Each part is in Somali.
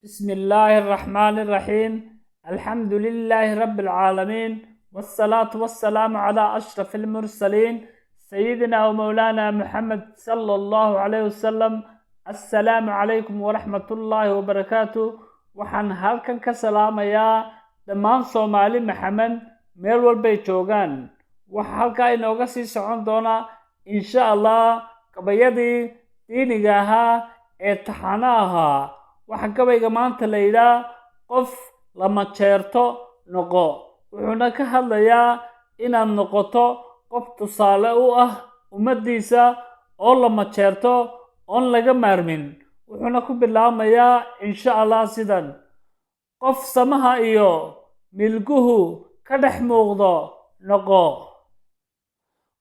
بسم الله الرحمن الرحيم. الحمد لله رب العالمين، والصلاة والسلام على أشرف المرسلين سيدنا ومولانا محمد صلى الله عليه وسلم. السلام عليكم ورحمة الله وبركاته. waxaan halkan ka salaamayaa dhammaan Soomaali Maxamed meel walbay joogaan. waxa halka inooga sii socon doona insha Allah kabayadii diiniga ahaa ee taxanaha. waxa gabayga maanta la yiraahdo qof lama jeerto noqo. wuxuuna ka hadlayaa inaad noqoto qof tusaale u ah ummadiisa oo lama jeerto oon laga maarmin. wuxuuna ku bilaabmayaa insha Allah sidan: qof samaha iyo milguhu ka dhex muuqdo noqo.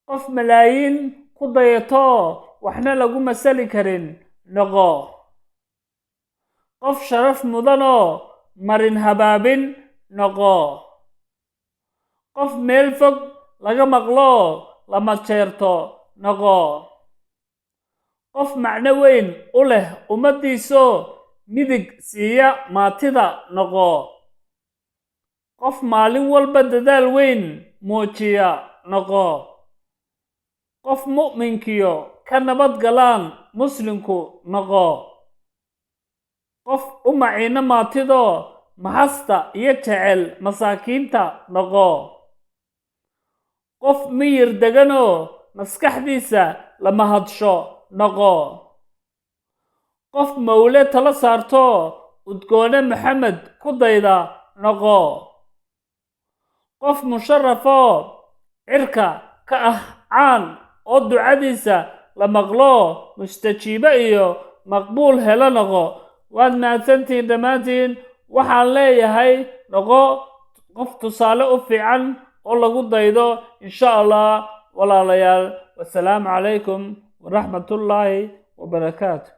qof malaayiin ku dayato waxna lagu masali karin noqo. qof sharaf mudanoo marin habaabin noqo. qof meel fog laga maqlo lama jeerto noqo. qof macno weyn u leh ummadiiso midig siiya maatida noqo. qof maalin walba dadaal weyn muujiya noqo. qof mu'minkiyo ka nabad galaan muslimku noqo. qof u maciina maatido maxasta iyo jecel masaakiinta noqo. qof miyir deganoo maskaxdiisa lama hadsho noqo. qof mawle tala saarto udgoone Maxamed ku dayda noqo. qof musharrafo cirka ka ah caan oo ducadiisa la maqlo mustajiiba iyo maqbuul helo noqo. waad mahadsantihiin dhammaantiin. waxaan leeyahay noqo qof tusaale u fiican oo lagu daydo insha Allah. walaalayaal, wassalaamu calaykum ورحمة الله وبركاته.